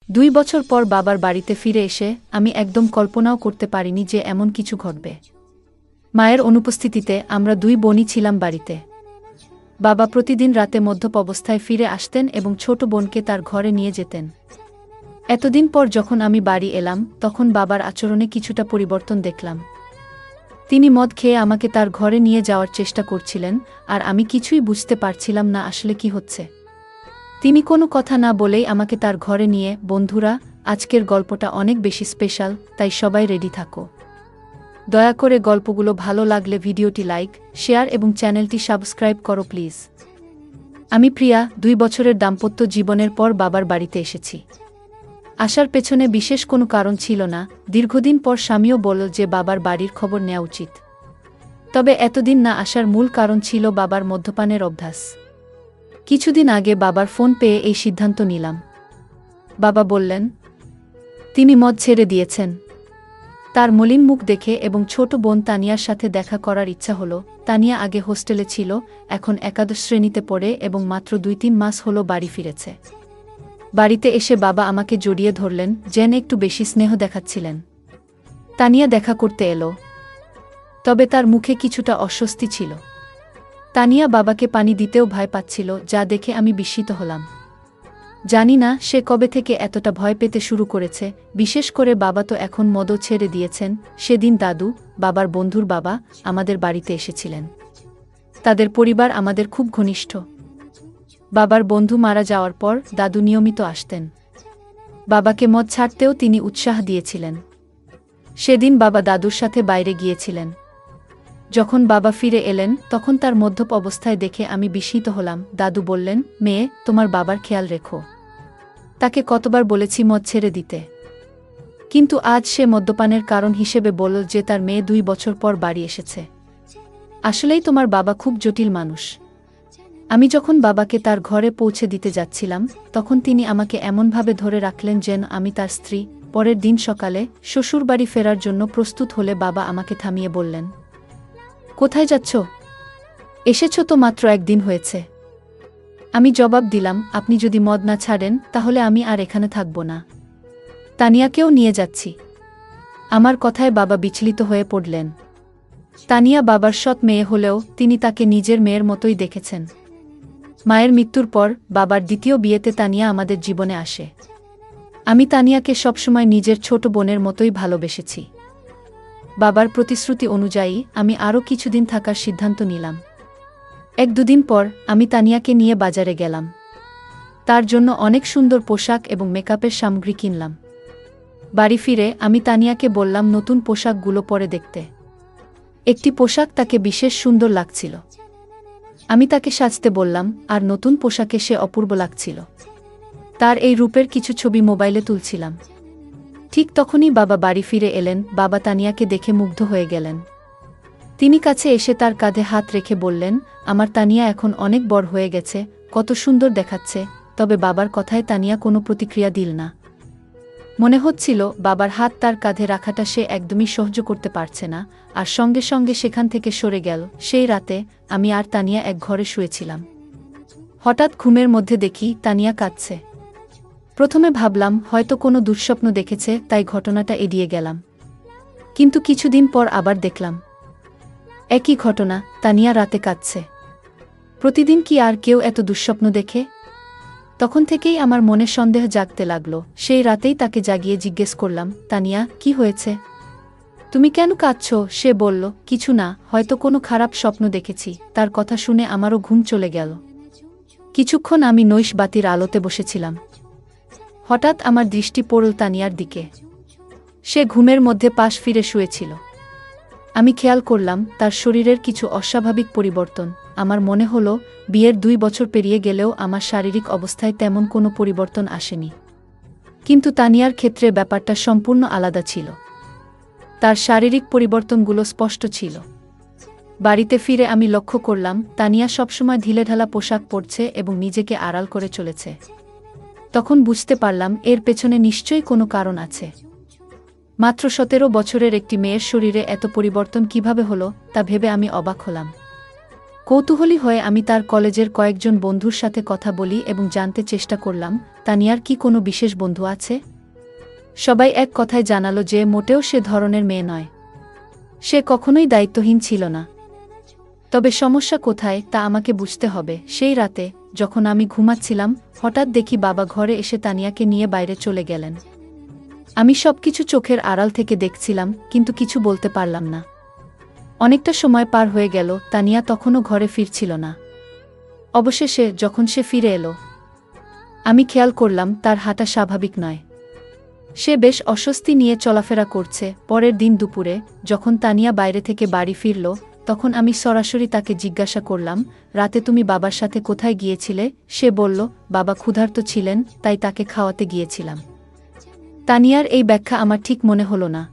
2 বছর পর বাবার বাড়িতে ফিরে এসে আমি একদম কল্পনাও করতে পারিনি যে এমন কিছু ঘটবে। মায়ের অনুপস্থিতিতে আমরা 2 বোনই ছিলাম বাড়িতে। বাবা প্রতিদিন রাতে মদ্যপ অবস্থায় ফিরে আসতেন এবং ছোট বোনকে তার ঘরে নিয়ে যেতেন। এতদিন পর যখন আমি বাড়ি এলাম তখন বাবার আচরণে কিছুটা পরিবর্তন দেখলাম। তিনি মদ খেয়ে আমাকে তার ঘরে নিয়ে যাওয়ার চেষ্টা করছিলেন, আর আমি কিছুই বুঝতে পারছিলাম না আসলে কি হচ্ছে। তিনি কোনো কথা না বলেই আমাকে তার ঘরে নিয়ে। বন্ধুরা, আজকের গল্পটা অনেক বেশি স্পেশাল, তাই সবাই রেডি থাকো। দয়া করে গল্পগুলো ভালো লাগলে ভিডিওটি লাইক, শেয়ার এবং চ্যানেলটি সাবস্ক্রাইব করো প্লিজ। আমি প্রিয়া, 2 বছরের দাম্পত্য জীবনের পর বাবার বাড়িতে এসেছি। আসার পেছনে বিশেষ কোনো কারণ ছিল না। দীর্ঘদিন পর স্বামীও বলল যে বাবার বাড়ির খবর নেওয়া উচিত। তবে এতদিন না আসার মূল কারণ ছিল বাবার মদ্যপানের অভ্যাস। কিছুদিন আগে বাবার ফোন পেয়ে এই সিদ্ধান্ত নিলাম। বাবা বললেন তিনি মদ ছেড়ে দিয়েছেন। তার মলিন মুখ দেখে এবং ছোট বোন তানিয়ার সাথে দেখা করার ইচ্ছা হলো। তানিয়া আগে হোস্টেলে ছিল, এখন একাদশ শ্রেণীতে পড়ে এবং মাত্র 2-3 মাস হলো বাড়ি ফিরেছে। বাড়িতে এসে বাবা আমাকে জড়িয়ে ধরলেন, যেন একটু বেশি স্নেহ দেখাচ্ছিলেন। তানিয়া দেখা করতে এলো, তবে তার মুখে কিছুটা অস্বস্তি ছিল। তানিয়া বাবাকে পানি দিতেও ভয় পাচ্ছিল, যা দেখে আমি বিস্মিত হলাম। জানি না সে কবে থেকে এতটা ভয় পেতে শুরু করেছে। বিশেষ করে বাবা তো এখন মদও ছেড়ে দিয়েছেন। সেদিন দাদু, বাবার বন্ধুর বাবা, আমাদের বাড়িতে এসেছিলেন। তাদের পরিবার আমাদের খুব ঘনিষ্ঠ। বাবার বন্ধু মারা যাওয়ার পর দাদু নিয়মিত আসতেন। বাবাকে মদ ছাড়তেও তিনি উৎসাহ দিয়েছিলেন। সেদিন বাবা দাদুর সাথে বাইরে গিয়েছিলেন। যখন বাবা ফিরে এলেন তখন তার মদ্যপ অবস্থায় দেখে আমি বিস্মিত হলাম। দাদু বললেন, মেয়ে, তোমার বাবার খেয়াল রেখো। তাকে কতবার বলেছি মদ ছেড়ে দিতে, কিন্তু আজ সে মদ্যপানের কারণ হিসেবে বলল যে তার মেয়ে 2 বছর পর বাড়ি এসেছে। আসলেই তোমার বাবা খুব জটিল মানুষ। আমি যখন বাবাকে তার ঘরে পৌঁছে দিতে যাচ্ছিলাম তখন তিনি আমাকে এমনভাবে ধরে রাখলেন যেন আমি তার স্ত্রী। পরের দিন সকালে শ্বশুরবাড়ি ফেরার জন্য প্রস্তুত হলে বাবা আমাকে থামিয়ে বললেন, কোথায় যাচ্ছ? এসেছ তো মাত্র 1 দিন হয়েছে। আমি জবাব দিলাম, আপনি যদি মদ না ছাড়েন তাহলে আমি আর এখানে থাকব না। তানিয়াকেও নিয়ে যাচ্ছি। আমার কথায় বাবা বিচলিত হয়ে পড়লেন। তানিয়া বাবার সৎ মেয়ে হলেও তিনি তাকে নিজের মেয়ের মতোই দেখেছেন। মায়ের মৃত্যুর পর বাবার দ্বিতীয় বিয়েতে তানিয়া আমাদের জীবনে আসে। আমি তানিয়াকে সবসময় নিজের ছোট বোনের মতোই ভালোবেসেছি। বাবার প্রতিশ্রুতি অনুযায়ী আমি আরও কিছুদিন থাকার সিদ্ধান্ত নিলাম। 1-2 দিন পর আমি তানিয়াকে নিয়ে বাজারে গেলাম। তার জন্য অনেক সুন্দর পোশাক এবং মেকআপের সামগ্রী কিনলাম। বাড়ি ফিরে আমি তানিয়াকে বললাম নতুন পোশাকগুলো পরে দেখতে। একটি পোশাক তাকে বিশেষ সুন্দর লাগছিল। আমি তাকে সাজতে বললাম, আর নতুন পোশাকে সে অপূর্ব লাগছিল। তার এই রূপের কিছু ছবি মোবাইলে তুলছিলাম। ঠিক তখনই বাবা বাড়ি ফিরে এলেন। বাবা তানিয়াকে দেখে মুগ্ধ হয়ে গেলেন। তিনি কাছে এসে তার কাঁধে হাত রেখে বললেন, আমার তানিয়া এখন অনেক বড় হয়ে গেছে, কত সুন্দর দেখাচ্ছে। তবে বাবার কথায় তানিয়া কোনো প্রতিক্রিয়া দিল না। মনে হচ্ছিল বাবার হাত তার কাঁধে রাখাটা সে একদমই সহ্য করতে পারছে না, আর সঙ্গে সঙ্গে সেখান থেকে সরে গেল। সেই রাতে আমি আর তানিয়া এক ঘরে শুয়েছিলাম। হঠাৎ ঘুমের মধ্যে দেখি তানিয়া কাঁদছে। প্রথমে ভাবলাম হয়তো কোনো দুঃস্বপ্ন দেখেছে, তাই ঘটনাটা এড়িয়ে গেলাম। কিন্তু কিছুদিন পর আবার দেখলাম একই ঘটনা, তানিয়া রাতে কাঁদছে। প্রতিদিন কি আর কেউ এত দুঃস্বপ্ন দেখে? তখন থেকেই আমার মনে সন্দেহ জাগতে লাগলো। সেই রাতেই তাকে জাগিয়ে জিজ্ঞেস করলাম, তানিয়া, কি হয়েছে? তুমি কেন কাঁদছো? সে বলল, কিছু না, হয়তো কোনো খারাপ স্বপ্ন দেখেছি। তার কথা শুনে আমারও ঘুম চলে গেল। কিছুক্ষণ আমি নৈশ বাতির আলোতে বসেছিলাম। হঠাৎ আমার দৃষ্টি পড়ল তানিয়ার দিকে। সে ঘুমের মধ্যে পাশ ফিরে শুয়েছিল। আমি খেয়াল করলাম তার শরীরের কিছু অস্বাভাবিক পরিবর্তন। আমার মনে হলো বিয়ের 2 বছর পেরিয়ে গেলেও আমার শারীরিক অবস্থায় তেমন কোনো পরিবর্তন আসেনি। কিন্তু তানিয়ার ক্ষেত্রে ব্যাপারটা সম্পূর্ণ আলাদা ছিল। তার শারীরিক পরিবর্তনগুলো স্পষ্ট ছিল। বাড়িতে ফিরে আমি লক্ষ্য করলাম তানিয়া সবসময় ঢিলেঢালা পোশাক পরছে এবং নিজেকে আড়াল করে চলেছে। তখন বুঝতে পারলাম এর পেছনে নিশ্চয়ই কোনো কারণ আছে। মাত্র 17 বছরের একটি মেয়ের শরীরে এত পরিবর্তন কিভাবে হলো তা ভেবে আমি অবাক হলাম। কৌতূহলী হয়ে আমি তার কলেজের কয়েকজন বন্ধুর সাথে কথা বলি এবং জানতে চেষ্টা করলাম তানিয়ার কি কোনো বিশেষ বন্ধু আছে। সবাই এক কথায় জানালো যে মোটেও সে ধরনের মেয়ে নয়। সে কখনোই দায়িত্বহীন ছিল না। তবে সমস্যা কোথায় তা আমাকে বুঝতে হবে। সেই রাতে যখন আমি ঘুমাচ্ছিলাম, হঠাৎ দেখি বাবা ঘরে এসে তানিয়াকে নিয়ে বাইরে চলে গেলেন। আমি সবকিছু চোখের আড়াল থেকে দেখছিলাম, কিন্তু কিছু বলতে পারলাম না। অনেকটা সময় পার হয়ে গেল, তানিয়া তখনও ঘরে ফিরছিল না। অবশেষে যখন সে ফিরে এলো, আমি খেয়াল করলাম তার হাঁটা স্বাভাবিক নয়। সে বেশ অস্বস্তি নিয়ে চলাফেরা করছে। পরের দিন দুপুরে যখন তানিয়া বাইরে থেকে বাড়ি ফিরল, তখন আমি সরাসরি তাকে জিজ্ঞাসা করলাম, রাতে তুমি বাবার সাথে কোথায় গিয়েছিলে? সে বলল, বাবা ক্ষুধার্ত ছিলেন, তাই তাকে খাওয়াতে গিয়েছিলাম। তানিয়ার এই ব্যাখ্যা আমার ঠিক মনে হলো না।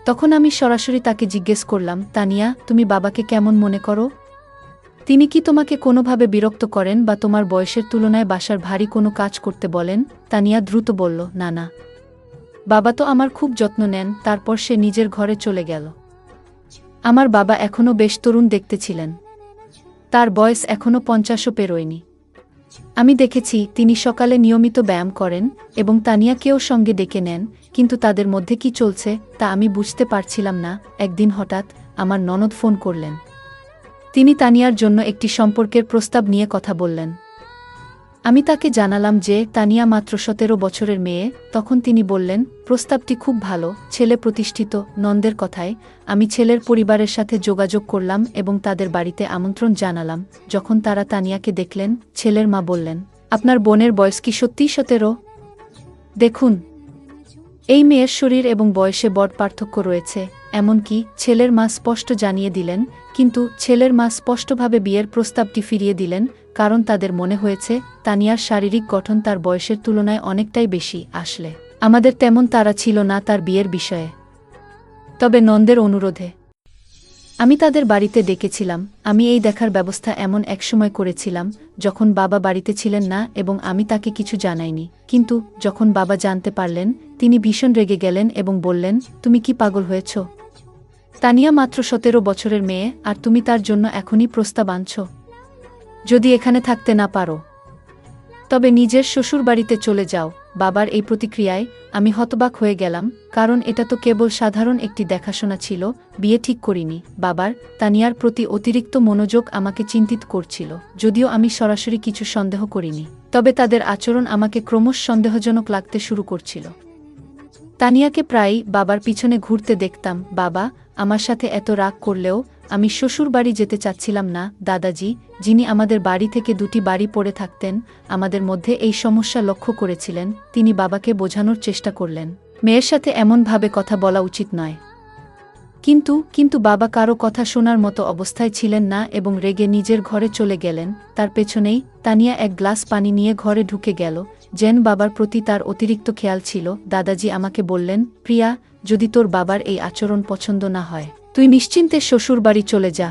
তখন আমি সরাসরি তাকে জিজ্ঞেস করলাম, তানিয়া, তুমি বাবাকে কেমন মনে করো? তিনি কি তোমাকে কোনোভাবে বিরক্ত করেন বা তোমার বয়সের তুলনায় বাসার ভারী কোনো কাজ করতে বলেন? তানিয়া দ্রুত বলল, না না, বাবা তো আমার খুব যত্ন নেন। তারপর সে নিজের ঘরে চলে গেল। আমার বাবা এখনও বেশ তরুণ দেখতে ছিলেন। তার বয়স এখনও 50ও পেরোয়নি। আমি দেখেছি তিনি সকালে নিয়মিত ব্যায়াম করেন এবং তানিয়াকেও সঙ্গে ডেকে নেন, কিন্তু তাদের মধ্যে কি চলছে তা আমি বুঝতে পারছিলাম না। একদিন হঠাৎ আমার ননদ ফোন করলেন। তিনি তানিয়ার জন্য একটি সম্পর্কের প্রস্তাব নিয়ে কথা বললেন। আমি তাকে জানালাম যে তানিয়া মাত্র 17 বছরের মেয়ে। তখন তিনি বললেন, প্রস্তাবটি খুব ভালো, ছেলে প্রতিষ্ঠিত। নন্দের কথায় আমি ছেলের পরিবারের সাথে যোগাযোগ করলাম এবং তাদের বাড়িতে আমন্ত্রণ জানালাম। যখন তারা তানিয়াকে দেখলেন, ছেলের মা বললেন, আপনার বোনের বয়স কি সত্যিই 17? দেখুন, এই মেয়ের শরীর এবং বয়সে বড় পার্থক্য রয়েছে। এমনকি ছেলের মা স্পষ্ট জানিয়ে দিলেন, কিন্তু ছেলের মা স্পষ্টভাবে বিয়ের প্রস্তাবটি ফিরিয়ে দিলেন, কারণ তাদের মনে হয়েছে তানিয়ার শারীরিক গঠন তার বয়সের তুলনায় অনেকটাই বেশি। আসলে আমাদের তেমন তাড়া ছিল না তার বিয়ের বিষয়ে। তবে নন্দের অনুরোধে আমি তাদের বাড়িতে ডেকেছিলাম। আমি এই দেখার ব্যবস্থা এমন একসময় করেছিলাম যখন বাবা বাড়িতে ছিলেন না এবং আমি তাকে কিছু জানাইনি। কিন্তু যখন বাবা জানতে পারলেন, তিনি ভীষণ রেগে গেলেন এবং বললেন, তুমি কি পাগল হয়েছ? তানিয়া মাত্র 17 বছরের মেয়ে, আর তুমি তার জন্য এখনই প্রস্তাব আনছ? যদি এখানে থাকতে না পারো, তবে নিজের শ্বশুরবাড়িতে চলে যাও। বাবার এই প্রতিক্রিয়ায় আমি হতবাক হয়ে গেলাম, কারণ এটা তো কেবল সাধারণ একটি দেখাশোনা ছিল, বিয়ে ঠিক করিনি। বাবার তানিয়ার প্রতি অতিরিক্ত মনোযোগ আমাকে চিন্তিত করছিল। যদিও আমি সরাসরি কিছু সন্দেহ করিনি, তবে তাদের আচরণ আমাকে ক্রমশ সন্দেহজনক লাগতে শুরু করছিল। তানিয়াকে প্রায়ই বাবার পিছনে ঘুরতে দেখতাম। বাবা আমার সাথে এত রাগ করলেও আমি শ্বশুর বাড়ি যেতে চাচ্ছিলাম না। দাদাজি, যিনি আমাদের বাড়ি থেকে 2টি বাড়ি পড়ে থাকতেন, আমাদের মধ্যে এই সমস্যা লক্ষ্য করেছিলেন। তিনি বাবাকে বোঝানোর চেষ্টা করলেন, মেয়ের সাথে এমনভাবে কথা বলা উচিত নয়। কিন্তু বাবা কারো কথা শোনার মতো অবস্থায় ছিলেন না এবং রেগে নিজের ঘরে চলে গেলেন। তার পেছনেই তানিয়া এক গ্লাস পানি নিয়ে ঘরে ঢুকে গেল, যেন বাবার প্রতি তার অতিরিক্ত খেয়াল ছিল। দাদাজি আমাকে বললেন, প্রিয়া, যদি তোর বাবার এই আচরণ পছন্দ না হয়, তুই নিশ্চিন্তে শ্বশুর বাড়ি চলে যা।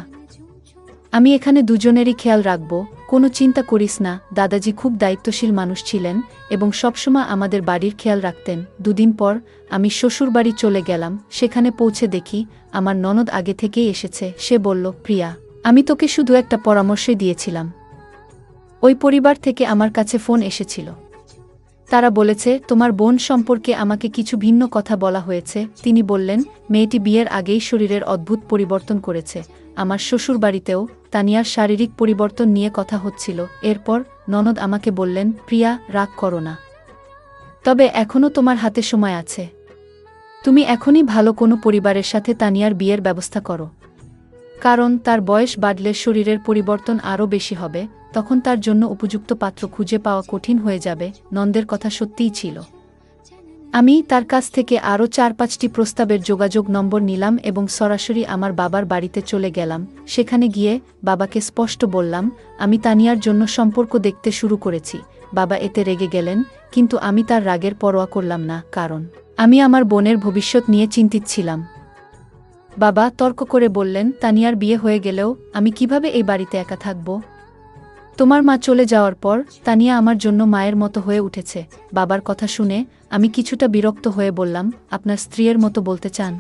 আমি এখানে দুজনেরই খেয়াল রাখব, কোনো চিন্তা করিস না। দাদাজি খুব দায়িত্বশীল মানুষ ছিলেন এবং সবসময় আমাদের বাড়ির খেয়াল রাখতেন। 2 দিন পর আমি শ্বশুরবাড়ি চলে গেলাম। সেখানে পৌঁছে দেখি আমার ননদ আগে থেকেই এসেছে। সে বলল, প্রিয়া, আমি তোকে শুধু একটা পরামর্শই দিয়েছিলাম। ওই পরিবার থেকে আমার কাছে ফোন এসেছিল। তারা বলেছে তোমার বোন সম্পর্কে আমাকে কিছু ভিন্ন কথা বলা হয়েছে। তিনি বললেন, মেয়েটি বিয়ের আগেই শরীরের অদ্ভুত পরিবর্তন করেছে। আমার শ্বশুরবাড়িতেও তানিয়ার শারীরিক পরিবর্তন নিয়ে কথা হচ্ছিল। এরপর ননদ আমাকে বললেন, প্রিয়া, রাগ করো না, তবে এখনও তোমার হাতে সময় আছে। তুমি এখনই ভালো কোনো পরিবারের সাথে তানিয়ার বিয়ের ব্যবস্থা করো, কারণ তার বয়স বাড়লে শরীরের পরিবর্তন আরও বেশি হবে। তখন তার জন্য উপযুক্ত পাত্র খুঁজে পাওয়া কঠিন হয়ে যাবে। নন্দের কথা সত্যিই ছিল। আমি তার কাছ থেকে আরও 4-5টি প্রস্তাবের যোগাযোগ নম্বর নিলাম এবং সরাসরি আমার বাবার বাড়িতে চলে গেলাম। সেখানে গিয়ে বাবাকে স্পষ্ট বললাম, আমি তানিয়ার জন্য সম্পর্ক দেখতে শুরু করেছি। বাবা এতে রেগে গেলেন, কিন্তু আমি তার রাগের পরোয়া করলাম না, কারণ আমি আমার বোনের ভবিষ্যৎ নিয়ে চিন্তিত ছিলাম। বাবা তর্ক করে বললেন, তানিয়ার বিয়ে হয়ে গেলেও আমি কিভাবে এই বাড়িতে একা থাকব? তোমার মা চলে যাওয়ার পর তানিয়া আমার জন্য মায়ের মতো হয়ে উঠেছে। বাবার কথা শুনে আমি কিছুটা বিরক্ত হয়ে বললাম, আপনার স্ত্রীর মতো বলতে চান?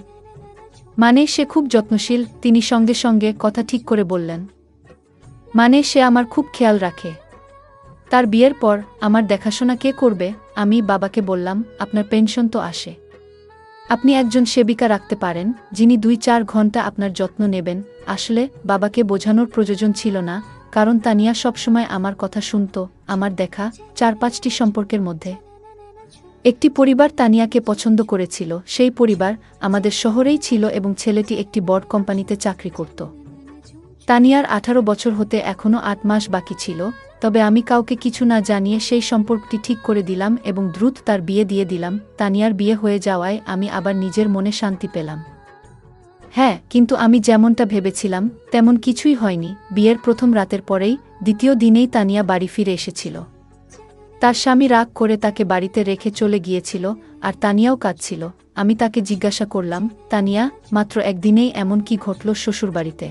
মানে সে খুব যত্নশীল। তিনি সঙ্গে সঙ্গে কথা ঠিক করে বললেন, মানে সে আমার খুব খেয়াল রাখে। তার বিয়ের পর আমার দেখাশোনা কে করবে? আমি বাবাকে বললাম, আপনার পেনশন তো আসে, আপনি একজন সেবিকা রাখতে পারেন যিনি 2-4 ঘন্টা আপনার যত্ন নেবেন। আসলে বাবাকে বোঝানোর প্রয়োজন ছিল না, কারণ তানিয়া সবসময় আমার কথা শুনত। আমার দেখা 4-5টি সম্পর্কের মধ্যে একটি পরিবার তানিয়াকে পছন্দ করেছিল। সেই পরিবার আমাদের শহরেই ছিল এবং ছেলেটি একটি বড় কোম্পানিতে চাকরি করত। তানিয়ার 18 বছর হতে এখনও 8 মাস বাকি ছিল, তবে আমি কাউকে কিছু না জানিয়ে সেই সম্পর্কটি ঠিক করে দিলাম এবং দ্রুত তার বিয়ে দিয়ে দিলাম। তানিয়ার বিয়ে হয়ে যাওয়ায় আমি আবার নিজের মনে শান্তি পেলাম। হ্যাঁ, কিন্তু আমি যেমনটা ভেবেছিলাম তেমন কিছুই হয়নি। বিয়ের প্রথম রাতের পরেই দ্বিতীয় দিনেই তানিয়া বাড়ি ফিরে এসেছিল। তার স্বামী রাগ করে তাকে বাড়িতে রেখে চলে গিয়েছিল, আর তানিয়াও কাঁদছিল। আমি তাকে জিজ্ঞাসা করলাম, তানিয়া, মাত্র একদিনেই এমন কি ঘটল শ্বশুরবাড়িতে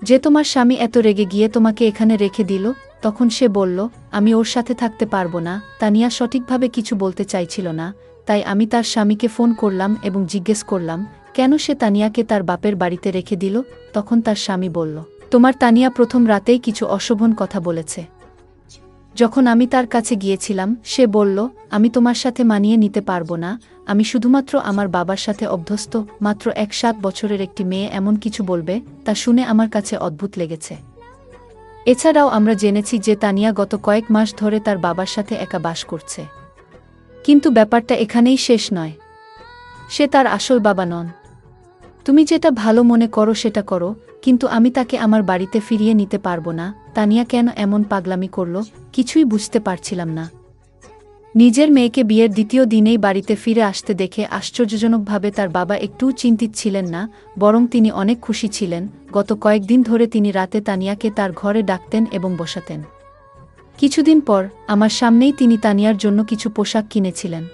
যে তোমার স্বামী এত রেগে গিয়ে তোমাকে এখানে রেখে দিল? তখন সে বলল, আমি ওর সাথে থাকতে পারবো না। তানিয়া সঠিকভাবে কিছু বলতে চাইছিল না, তাই আমি তার স্বামীকে ফোন করলাম এবং জিজ্ঞেস করলাম কেন সে তানিয়াকে তার বাপের বাড়িতে রেখে দিল। তখন তার স্বামী বলল, তোমার তানিয়া প্রথম রাতেই কিছু অশোভন কথা বলেছে। যখন আমি তার কাছে গিয়েছিলাম সে বলল, আমি তোমার সাথে মানিয়ে নিতে পারবো না, আমি শুধুমাত্র আমার বাবার সাথে অভ্যস্ত। মাত্র 7 বছরের একটি মেয়ে এমন কিছু বলবে, তা শুনে আমার কাছে অদ্ভুত লেগেছে। এছাড়াও আমরা জেনেছি যে তানিয়া গত কয়েক মাস ধরে তার বাবার সাথে একা বাস করছে। কিন্তু ব্যাপারটা এখানেই শেষ নয়। সে তার আসল বাবা নন। তুমি যেটা ভালো মনে করো সেটা করো, কিন্তু আমি তাকে আমার বাড়িতে ফিরিয়ে নিতে পারবো না। তানিয়া কেন এমন পাগলামি করল কিছুই বুঝতে পারছিলাম না। নিজের মেয়েকে বিয়ের দ্বিতীয় দিনেই বাড়িতে ফিরে আসতে দেখে আশ্চর্যজনকভাবে তার বাবা একটুও চিন্তিত ছিলেন না, বরং তিনি অনেক খুশি ছিলেন। গত কয়েকদিন ধরে তিনি রাতে তানিয়াকে তার ঘরে ডাকতেন এবং বসাতেন। কিছুদিন পর আমার সামনেই তিনি তানিয়ার জন্য কিছু পোশাক কিনেছিলেন,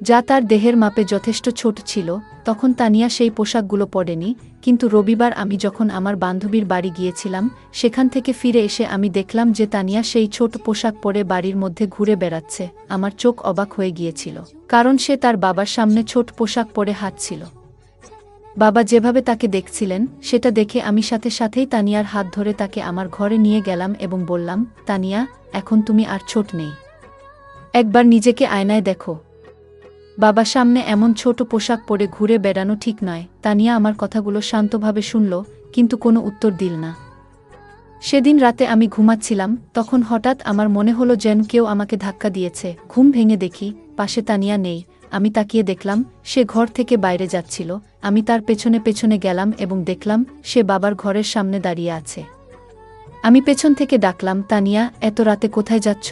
যা তার দেহের মাপে যথেষ্ট ছোট ছিল। তখন তানিয়া সেই পোশাকগুলো পরেনি, কিন্তু রবিবার আমি যখন আমার বান্ধবীর বাড়ি গিয়েছিলাম সেখান থেকে ফিরে এসে আমি দেখলাম যে তানিয়া সেই ছোট পোশাক পরে বাড়ির মধ্যে ঘুরে বেড়াচ্ছে। আমার চোখ অবাক হয়ে গিয়েছিল, কারণ সে তার বাবার সামনে ছোট পোশাক পরে হাঁটছিল। বাবা যেভাবে তাকে দেখছিলেন সেটা দেখে আমি সাথে সাথেই তানিয়ার হাত ধরে তাকে আমার ঘরে নিয়ে গেলাম এবং বললাম, তানিয়া, এখন তুমি আর ছোট নেই, একবার নিজেকে আয়নায় দেখো। বাবার সামনে এমন ছোট পোশাক পরে ঘুরে বেড়ানো ঠিক নয়। তানিয়া আমার কথাগুলো শান্তভাবে শুনল, কিন্তু কোনো উত্তর দিল না। সেদিন রাতে আমি ঘুমাচ্ছিলাম, তখন হঠাৎ আমার মনে হলো যেন কেউ আমাকে ধাক্কা দিয়েছে। ঘুম ভেঙে দেখি পাশে তানিয়া নেই। আমি তাকিয়ে দেখলাম সে ঘর থেকে বাইরে যাচ্ছিল। আমি তার পেছনে পেছনে গেলাম এবং দেখলাম সে বাবার ঘরের সামনে দাঁড়িয়ে আছে। আমি পেছন থেকে ডাকলাম, তানিয়া, এত রাতে কোথায় যাচ্ছ?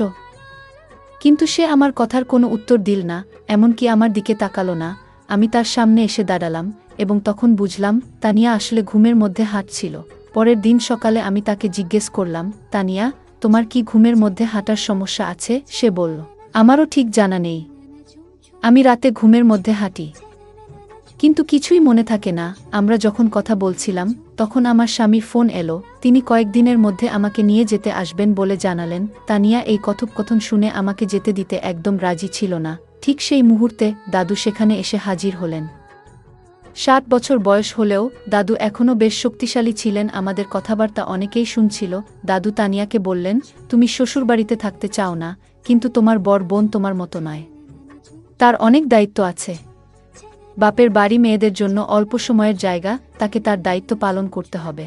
কিন্তু সে আমার কথার কোনো উত্তর দিল না, এমনকি আমার দিকে তাকালো না। আমি তার সামনে এসে দাঁড়ালাম এবং তখন বুঝলাম তানিয়া আসলে ঘুমের মধ্যে হাঁটছিল। পরের দিন সকালে আমি তাকে জিজ্ঞেস করলাম, তানিয়া, তোমার কি ঘুমের মধ্যে হাঁটার সমস্যা আছে? সে বলল, আমারও ঠিক জানা নেই, আমি রাতে ঘুমের মধ্যে হাঁটি, কিন্তু কিছুই মনে থাকে না। আমরা যখন কথা বলছিলাম তখন আমার স্বামীর ফোন এলো। তিনি কয়েকদিনের মধ্যে আমাকে নিয়ে যেতে আসবেন বলে জানালেন। তানিয়া এই কথোপকথন শুনে আমাকে যেতে দিতে একদম রাজি ছিল না। ঠিক সেই মুহূর্তে দাদু সেখানে এসে হাজির হলেন। 7 বছর বয়স হলেও দাদু এখনও বেশ শক্তিশালী ছিলেন। আমাদের কথাবার্তা অনেকেই শুনছিল। দাদু তানিয়াকে বললেন, তুমি শ্বশুরবাড়িতে থাকতে চাও না, কিন্তু তোমার বড় বোন তোমার মতো নয়, তার অনেক দায়িত্ব আছে। বাপের বাড়ি মেয়েদের জন্য অল্প সময়ের জায়গা, তাকে তার দায়িত্ব পালন করতে হবে,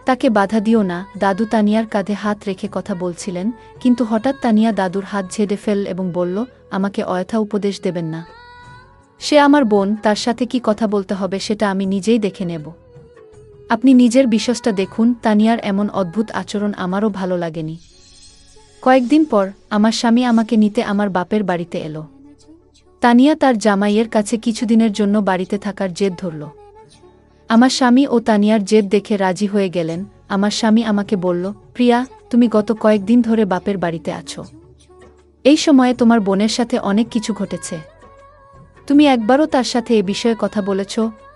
তাকে বাধা দিও না। দাদু তানিয়ার কাঁধে হাত রেখে কথা বলছিলেন, কিন্তু হঠাৎ তানিয়া দাদুর হাত ঝেড়ে ফেল এবং বলল, আমাকে অযথা উপদেশ দেবেন না, সে আমার বোন, তার সাথে কি কথা বলতে হবে সেটা আমি নিজেই দেখে নেব। আপনি নিজের বিশ্বাসটা দেখুন। তানিয়ার এমন অদ্ভুত আচরণ আমারও ভালো লাগেনি। কয়েকদিন পর আমার স্বামী আমাকে নিতে আমার বাপের বাড়িতে এলো। তানিয়া তার জামাইয়ের কাছে কিছুদিনের জন্য বাড়িতে থাকার জেদ ধরল। আমার স্বামী ও তানিয়ার জেদ দেখে রাজি হয়ে গেলেন। আমার স্বামী আমাকে বলল, প্রিয়া, তুমি গত কয়েকদিন ধরে বাপের বাড়িতে আছো। এই সময়ে তোমার বোনের সাথে অনেক কিছু ঘটেছে। তুমি একবারও তার সাথে এ বিষয়ে কথা বলেছ?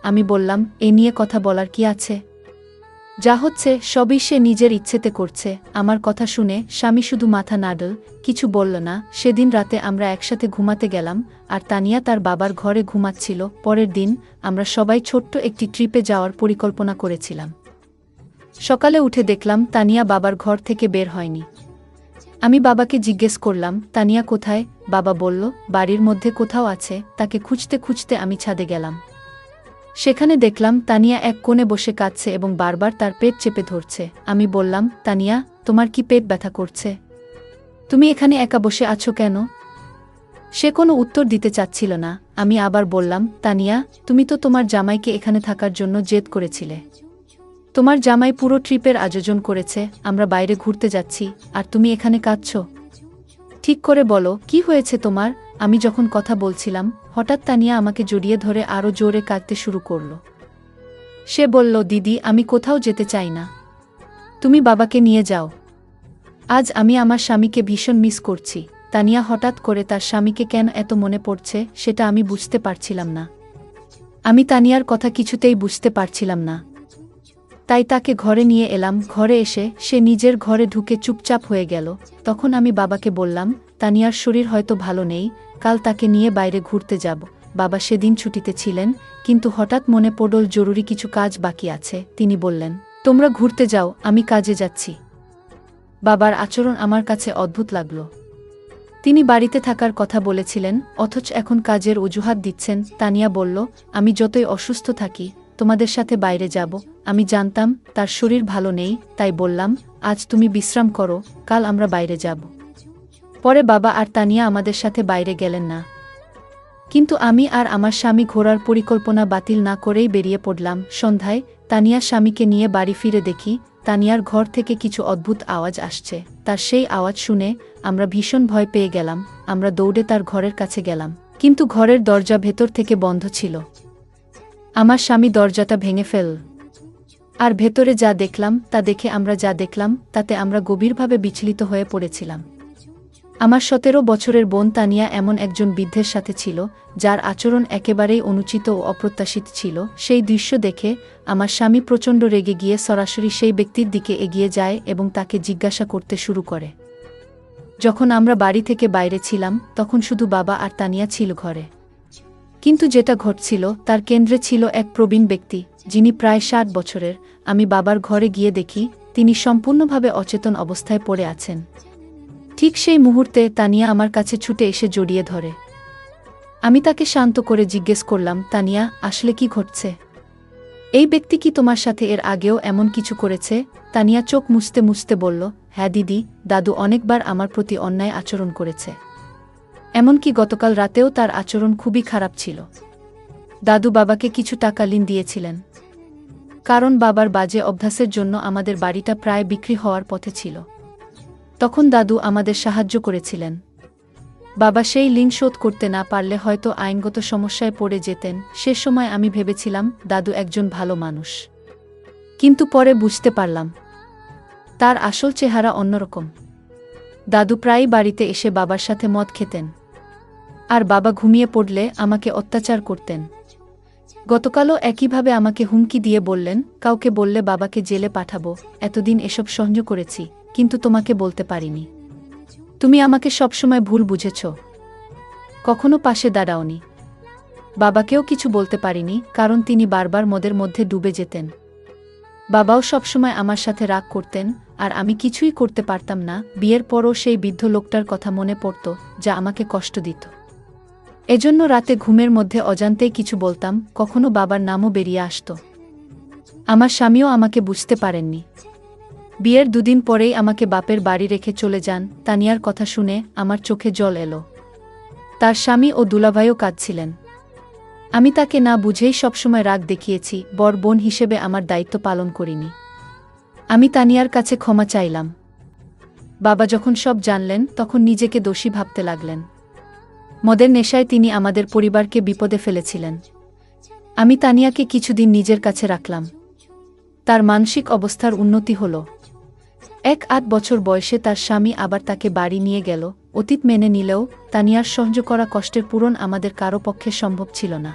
আমি বললাম, এ নিয়ে কথা বলার কি আছে? যা হচ্ছে সবই সে নিজের ইচ্ছেতে করছে। আমার কথা শুনে স্বামী শুধু মাথা নাড়ল, কিছু বলল না। সেদিন রাতে আমরা একসাথে ঘুমাতে গেলাম, আর তানিয়া তার বাবার ঘরে ঘুমাচ্ছিল। পরের দিন আমরা সবাই ছোট্ট একটি ট্রিপে যাওয়ার পরিকল্পনা করেছিলাম। সকালে উঠে দেখলাম তানিয়া বাবার ঘর থেকে বের হয়নি। আমি বাবাকে জিজ্ঞেস করলাম, তানিয়া কোথায়? বাবা বলল, বাড়ির মধ্যে কোথাও আছে। তাকে খুঁজতে খুঁজতে আমি ছাদে গেলাম। সেখানে দেখলাম তানিয়া এক কোণে বসে কাঁদছে এবং বারবার তার পেট চেপে ধরছে। আমি বললাম, তানিয়া, তোমার কি পেট ব্যথা করছে? তুমি এখানে একা বসে আছো কেন? সে কোনো উত্তর দিতে চাচ্ছিল না। আমি আবার বললাম, তানিয়া, তুমি তো তোমার জামাইকে এখানে থাকার জন্য জেদ করেছিলে। তোমার জামাই পুরো ট্রিপের আয়োজন করেছে, আমরা বাইরে ঘুরতে যাচ্ছি, আর তুমি এখানে কাঁদছো। ঠিক করে বলো, কি হয়েছে তোমার? আমি যখন কথা বলছিলাম, হঠাৎ তানিয়া আমাকে জড়িয়ে ধরে আরও জোরে কাঁদতে শুরু করল। সে বলল, দিদি, আমি কোথাও যেতে চাই না। তুমি বাবাকে নিয়ে যাও। আজ আমি আমার স্বামীকে ভীষণ মিস করছি। তানিয়া হঠাৎ করে তার স্বামীকে কেন এত মনে পড়ছে সেটা আমি বুঝতে পারছিলাম না। আমি তানিয়ার কথা কিছুতেই বুঝতে পারছিলাম না। তাই তাকে ঘরে নিয়ে এলাম। ঘরে এসে সে নিজের ঘরে ঢুকে চুপচাপ হয়ে গেল। তখন আমি বাবাকে বললাম, তানিয়ার শরীর হয়তো ভালো নেই, কাল তাকে নিয়ে বাইরে ঘুরতে যাব। বাবা সেদিন ছুটিতে ছিলেন, কিন্তু হঠাৎ মনে পড়ল জরুরি কিছু কাজ বাকি আছে। তিনি বললেন, তোমরা ঘুরতে যাও, আমি কাজে যাচ্ছি। বাবার আচরণ আমার কাছে অদ্ভুত লাগল। তিনি বাড়িতে থাকার কথা বলেছিলেন, অথচ এখন কাজের অজুহাত দিচ্ছেন। তানিয়া বলল, আমি যতই অসুস্থ থাকি, তোমাদের সাথে বাইরে যাব। আমি জানতাম তার শরীর ভালো নেই, তাই বললাম, আজ তুমি বিশ্রাম করো, কাল আমরা বাইরে যাব। পরে বাবা আর তানিয়া আমাদের সাথে বাইরে গেলেন না। কিন্তু আমি আর আমার স্বামী ঘোরার পরিকল্পনা বাতিল না করেই বেরিয়ে পড়লাম। সন্ধ্যায় তানিয়া স্বামীকে নিয়ে বাড়ি ফিরে দেখি তানিয়ার ঘর থেকে কিছু অদ্ভুত আওয়াজ আসছে। তার সেই আওয়াজ শুনে আমরা ভীষণ ভয় পেয়ে গেলাম। আমরা দৌড়ে তার ঘরের কাছে গেলাম, কিন্তু ঘরের দরজা ভেতর থেকে বন্ধ ছিল। আমার স্বামী দরজাটা ভেঙে ফেলল, আর ভেতরে যা দেখলাম তা দেখে আমরা যা দেখলাম তাতে আমরা গভীরভাবে বিচলিত হয়ে পড়েছিলাম। আমার 17 বছরের বোন তানিয়া এমন একজন বৃদ্ধের সাথে ছিল, যার আচরণ একেবারেই অনুচিত ও অপ্রত্যাশিত ছিল। সেই দৃশ্য দেখে আমার স্বামী প্রচণ্ড রেগে গিয়ে সরাসরি সেই ব্যক্তির দিকে এগিয়ে যায় এবং তাকে জিজ্ঞাসা করতে শুরু করে। যখন আমরা বাড়ি থেকে বাইরে ছিলাম, তখন শুধু বাবা আর তানিয়া ছিল ঘরে। কিন্তু যেটা ঘটছিল তার কেন্দ্রে ছিল এক প্রবীণ ব্যক্তি, যিনি প্রায় 60 বছরের। আমি বাবার ঘরে গিয়ে দেখি তিনি সম্পূর্ণভাবে অচেতন অবস্থায় পড়ে আছেন। ঠিক সেই মুহূর্তে তানিয়া আমার কাছে ছুটে এসে জড়িয়ে ধরে। আমি তাকে শান্ত করে জিজ্ঞেস করলাম, তানিয়া, আসলে কি ঘটছে? এই ব্যক্তি কি তোমার সাথে এর আগেও এমন কিছু করেছে? তানিয়া চোখ মুছতে মুছতে বলল, হ্যাঁ দিদি, দাদু অনেকবার আমার প্রতি অন্যায় আচরণ করেছে। এমনকি গতকাল রাতেও তার আচরণ খুবই খারাপ ছিল। দাদু বাবাকে কিছু টাকা ঋণ দিয়েছিলেন, কারণ বাবার বাজে অভ্যাসের জন্য আমাদের বাড়িটা প্রায় বিক্রি হওয়ার পথে ছিল। তখন দাদু আমাদের সাহায্য করেছিলেন। বাবা সেই ঋণ শোধ করতে না পারলে হয়তো আইনগত সমস্যায় পড়ে যেতেন। সে সময় আমি ভেবেছিলাম দাদু একজন ভালো মানুষ, কিন্তু পরে বুঝতে পারলাম তার আসল চেহারা অন্যরকম। দাদু প্রায়ই বাড়িতে এসে বাবার সাথে মদ খেতেন, আর বাবা ঘুমিয়ে পড়লে আমাকে অত্যাচার করতেন। গতকালও একইভাবে আমাকে হুমকি দিয়ে বললেন, কাউকে বললে বাবাকে জেলে পাঠাবো। এতদিন এসব সহ্য করেছি, কিন্তু তোমাকে বলতে পারিনি। তুমি আমাকে সবসময় ভুল বুঝেছ, কখনো পাশে দাঁড়াওনি। বাবাকেও কিছু বলতে পারিনি, কারণ তিনি বারবার মদের মধ্যে ডুবে যেতেন। বাবাও সবসময় আমার সাথে রাগ করতেন, আর আমি কিছুই করতে পারতাম না। বিয়ের পরও সেই বৃদ্ধ লোকটার কথা মনে পড়ত, যা আমাকে কষ্ট দিত। এজন্য রাতে ঘুমের মধ্যে অজান্তেই কিছু বলতাম, কখনো বাবার নামও বেরিয়ে আসত। আমার স্বামীও আমাকে বুঝতে পারেননি। বিয়ের দুদিন পরেই আমাকে বাপের বাড়ি রেখে চলে যান। তানিয়ার কথা শুনে আমার চোখে জল এলো। তার স্বামী ও দুলাভাইও কাঁদছিলেন। আমি তাকে না বুঝেই সবসময় রাগ দেখিয়েছি, বড় বোন হিসেবে আমার দায়িত্ব পালন করিনি। আমি তানিয়ার কাছে ক্ষমা চাইলাম। বাবা যখন সব জানলেন, তখন নিজেকে দোষী ভাবতে লাগলেন। মদের নেশায় তিনি আমাদের পরিবারকে বিপদে ফেলেছিলেন। আমি তানিয়াকে কিছুদিন নিজের কাছে রাখলাম। তার মানসিক অবস্থার উন্নতি হল। 1-8 বছর বয়সে তার স্বামী আবার তাকে বাড়ি নিয়ে গেল। অতীত মেনে নিলেও তানিয়ার সহ্য করা কষ্টের পূরণ আমাদের কারো পক্ষে সম্ভব ছিল না।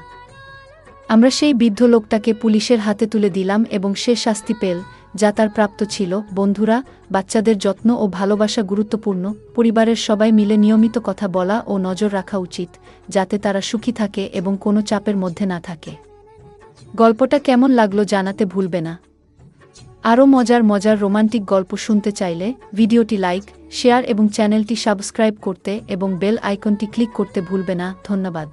আমরা সেই বৃদ্ধ লোকটাকে পুলিশের হাতে তুলে দিলাম এবং সে শাস্তি পেল, যা তার প্রাপ্ত ছিল। বন্ধুরা, বাচ্চাদের যত্ন ও ভালোবাসা গুরুত্বপূর্ণ। পরিবারের সবাই মিলে নিয়মিত কথা বলা ও নজর রাখা উচিত, যাতে তারা সুখী থাকে এবং কোনো চাপের মধ্যে না থাকে। গল্পটা কেমন লাগলো জানাতে ভুলবে না। আরও মজার মজার রোমান্টিক গল্প শুনতে চাইলে ভিডিওটি লাইক, শেয়ার এবং চ্যানেলটি সাবস্ক্রাইব করতে এবং বেল আইকনটি ক্লিক করতে ভুলবে না। ধন্যবাদ।